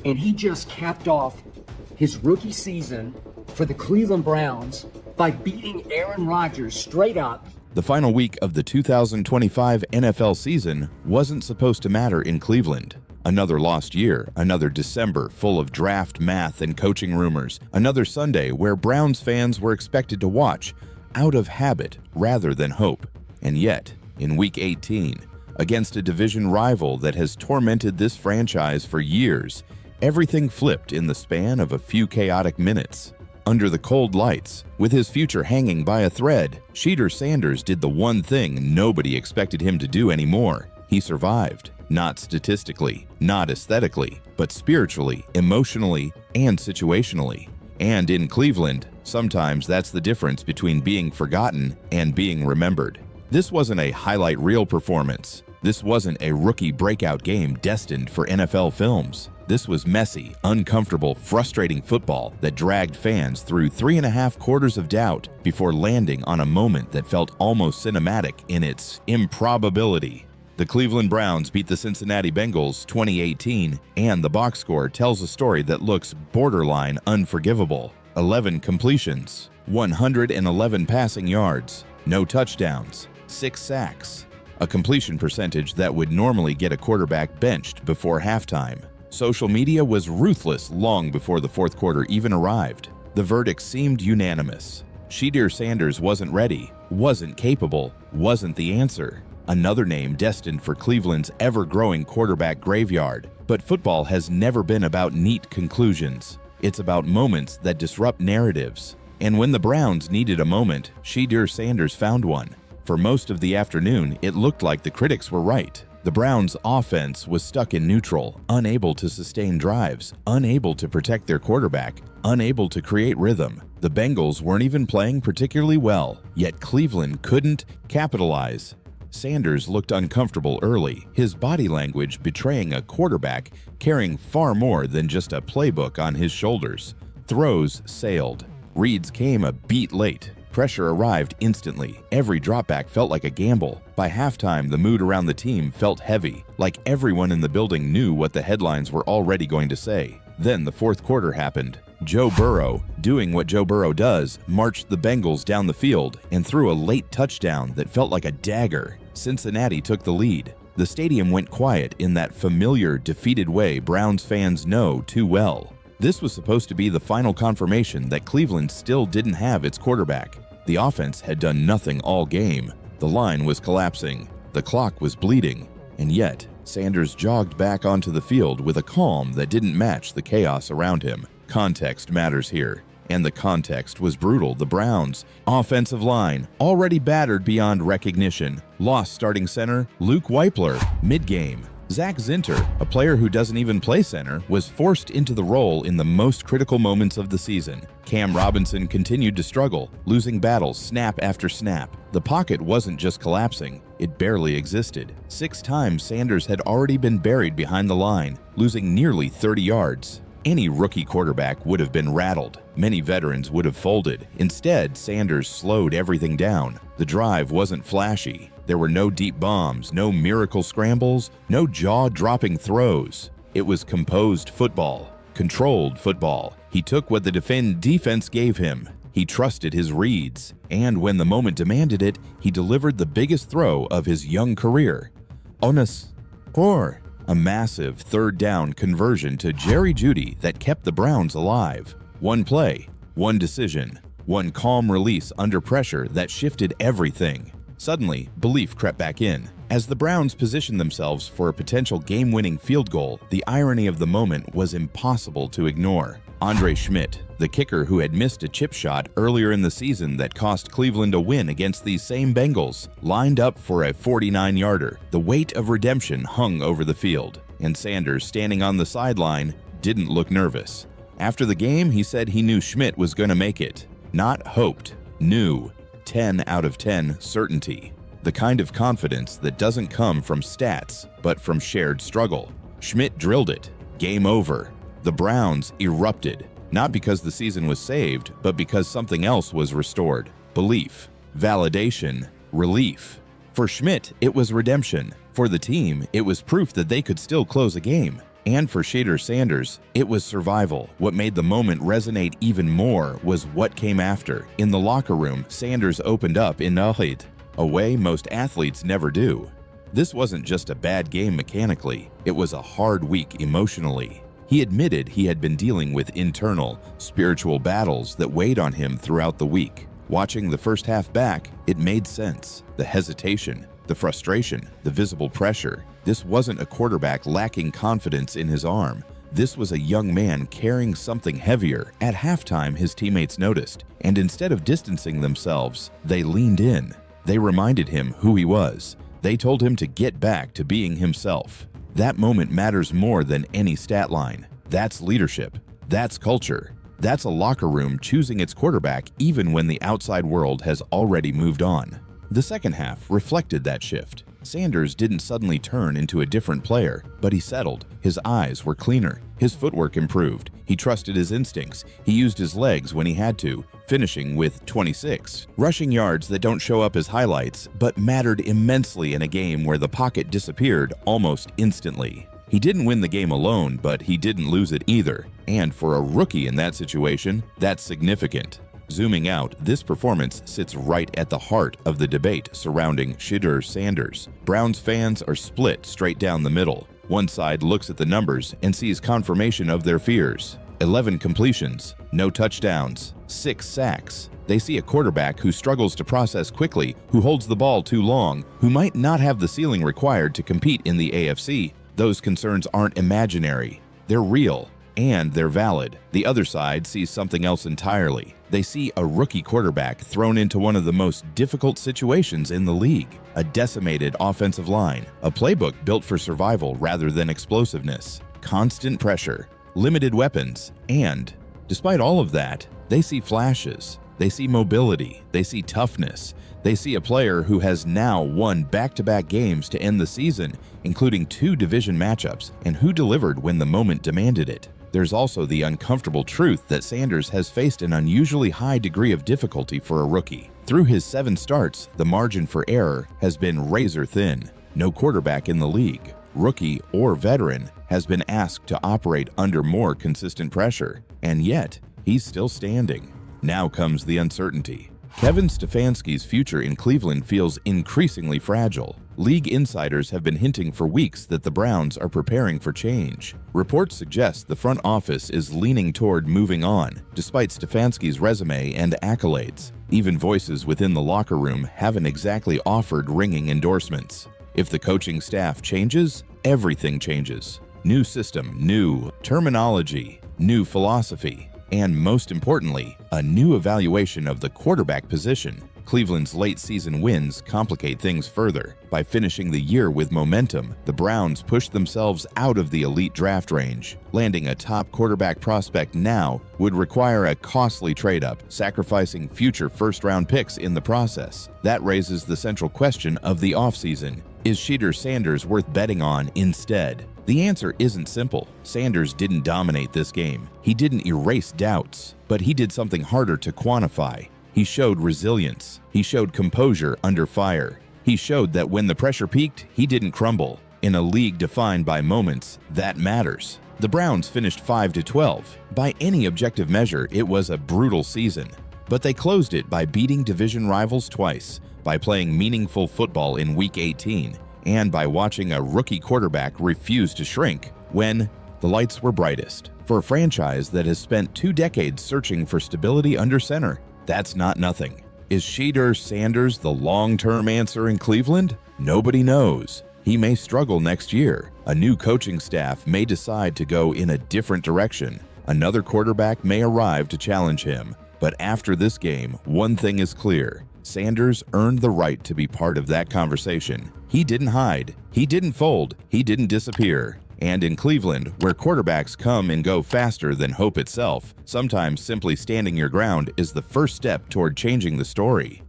and he just capped off his rookie season for the Cleveland Browns by beating Aaron Rodgers straight up. The final week of the 2025 NFL season wasn't supposed to matter in Cleveland. Another lost year, another December full of draft math and coaching rumors, another Sunday where Browns fans were expected to watch out of habit rather than hope. And yet, in Week 18, against a division rival that has tormented this franchise for years, everything flipped in the span of a few chaotic minutes. Under the cold lights, with his future hanging by a thread, Shedeur Sanders did the one thing nobody expected him to do anymore. He survived. Not statistically, not aesthetically, but spiritually, emotionally, and situationally. And in Cleveland, sometimes that's the difference between being forgotten and being remembered. This wasn't a highlight reel performance. This wasn't a rookie breakout game destined for NFL films. This was messy, uncomfortable, frustrating football that dragged fans through 3.5 quarters of doubt before landing on a moment that felt almost cinematic in its improbability. The Cleveland Browns beat the Cincinnati Bengals 2018, and the box score tells a story that looks borderline unforgivable. 11 completions, 111 passing yards, no touchdowns, 6 sacks. A completion percentage that would normally get a quarterback benched before halftime. Social media was ruthless long before the fourth quarter even arrived. The verdict seemed unanimous. Shedeur Sanders wasn't ready, wasn't capable, wasn't the answer. Another name destined for Cleveland's ever-growing quarterback graveyard. But football has never been about neat conclusions. It's about moments that disrupt narratives. And when the Browns needed a moment, Shedeur Sanders found one. For most of the afternoon, it looked like the critics were right. The Browns' offense was stuck in neutral, unable to sustain drives, unable to protect their quarterback, unable to create rhythm. The Bengals weren't even playing particularly well, yet Cleveland couldn't capitalize. Sanders looked uncomfortable early, his body language betraying a quarterback carrying far more than just a playbook on his shoulders. Throws sailed. Reads came a beat late. Pressure arrived instantly. Every dropback felt like a gamble. By halftime, the mood around the team felt heavy, like everyone in the building knew what the headlines were already going to say. Then the fourth quarter happened. Joe Burrow, doing what Joe Burrow does, marched the Bengals down the field and threw a late touchdown that felt like a dagger. Cincinnati took the lead. The stadium went quiet in that familiar, defeated way Browns fans know too well. This was supposed to be the final confirmation that Cleveland still didn't have its quarterback. The offense had done nothing all game. The line was collapsing. The clock was bleeding. And yet, Sanders jogged back onto the field with a calm that didn't match the chaos around him. Context matters here. And the context was brutal. The Browns' offensive line, already battered beyond recognition, lost starting center Luke Weipler mid-game. Zack Zinter, a player who doesn't even play center, was forced into the role in the most critical moments of the season. Cam Robinson continued to struggle, losing battles snap after snap. The pocket wasn't just collapsing, it barely existed. 6 times Sanders had already been buried behind the line, losing nearly 30 yards. Any rookie quarterback would have been rattled. Many veterans would have folded. Instead, Sanders slowed everything down. The drive wasn't flashy. There were no deep bombs, no miracle scrambles, no jaw-dropping throws. It was composed football, controlled football. He took what the defense gave him. He trusted his reads. And when the moment demanded it, he delivered the biggest throw of his young career. A massive third down conversion to Jeudy that kept the Browns alive. One play, one decision, one calm release under pressure that shifted everything. Suddenly, belief crept back in. As the Browns positioned themselves for a potential game-winning field goal, the irony of the moment was impossible to ignore. Andre Schmidt, the kicker who had missed a chip shot earlier in the season that cost Cleveland a win against these same Bengals, lined up for a 49-yarder. The weight of redemption hung over the field, and Sanders, standing on the sideline, didn't look nervous. After the game, he said he knew Schmidt was going to make it. Not hoped, knew. 10 out of 10 certainty. The kind of confidence that doesn't come from stats, but from shared struggle. Schmidt drilled it. Game over. The Browns erupted, not because the season was saved, but because something else was restored. Belief, validation, relief. For Schmidt, it was redemption. For the team, it was proof that they could still close a game. And for Shedeur Sanders, it was survival. What made the moment resonate even more was what came after. In the locker room, Sanders opened up in Nahid, a way most athletes never do. This wasn't just a bad game mechanically, it was a hard week emotionally. He admitted he had been dealing with internal, spiritual battles that weighed on him throughout the week. Watching the first half back, it made sense. The hesitation, the frustration, the visible pressure. This wasn't a quarterback lacking confidence in his arm. This was a young man carrying something heavier. At halftime, his teammates noticed, and instead of distancing themselves, they leaned in. They reminded him who he was. They told him to get back to being himself. That moment matters more than any stat line. That's leadership. That's culture. That's a locker room choosing its quarterback even when the outside world has already moved on. The second half reflected that shift. Sanders didn't suddenly turn into a different player, but he settled. His eyes were cleaner. His footwork improved. He trusted his instincts. He used his legs when he had to, finishing with 26 rushing yards that don't show up as highlights, but mattered immensely in a game where the pocket disappeared almost instantly. He didn't win the game alone, but he didn't lose it either. And for a rookie in that situation, that's significant. Zooming out, this performance sits right at the heart of the debate surrounding Shedeur Sanders. Browns fans are split straight down the middle. One side looks at the numbers and sees confirmation of their fears. 11 completions, no touchdowns, 6 sacks. They see a quarterback who struggles to process quickly, who holds the ball too long, who might not have the ceiling required to compete in the AFC. Those concerns aren't imaginary. They're real. And they're valid. The other side sees something else entirely. They see a rookie quarterback thrown into one of the most difficult situations in the league. A decimated offensive line, a playbook built for survival rather than explosiveness, constant pressure, limited weapons, and, despite all of that, they see flashes. They see mobility. They see toughness. They see a player who has now won back-to-back games to end the season, including 2 division matchups, and who delivered when the moment demanded it. There's also the uncomfortable truth that Sanders has faced an unusually high degree of difficulty for a rookie. Through his 7 starts, the margin for error has been razor thin. No quarterback in the league, rookie or veteran, has been asked to operate under more consistent pressure, and yet he's still standing. Now comes the uncertainty. Kevin Stefanski's future in Cleveland feels increasingly fragile. League insiders have been hinting for weeks that the Browns are preparing for change. Reports suggest the front office is leaning toward moving on, despite Stefanski's resume and accolades. Even voices within the locker room haven't exactly offered ringing endorsements. If the coaching staff changes, everything changes. New system, new terminology, new philosophy, and most importantly, a new evaluation of the quarterback position. Cleveland's late-season wins complicate things further. By finishing the year with momentum, the Browns pushed themselves out of the elite draft range. Landing a top quarterback prospect now would require a costly trade-up, sacrificing future first-round picks in the process. That raises the central question of the offseason. Is Shedeur Sanders worth betting on instead? The answer isn't simple. Sanders didn't dominate this game. He didn't erase doubts, but he did something harder to quantify. He showed resilience. He showed composure under fire. He showed that when the pressure peaked, he didn't crumble. In a league defined by moments, that matters. The Browns finished 5-12. By any objective measure, it was a brutal season. But they closed it by beating division rivals twice, by playing meaningful football in Week 18, and by watching a rookie quarterback refuse to shrink when the lights were brightest. For a franchise that has spent 2 decades searching for stability under center, that's not nothing. Is Shedeur Sanders the long-term answer in Cleveland? Nobody knows. He may struggle next year. A new coaching staff may decide to go in a different direction. Another quarterback may arrive to challenge him. But after this game, one thing is clear. Sanders earned the right to be part of that conversation. He didn't hide. He didn't fold. He didn't disappear. And in Cleveland, where quarterbacks come and go faster than hope itself, sometimes simply standing your ground is the first step toward changing the story.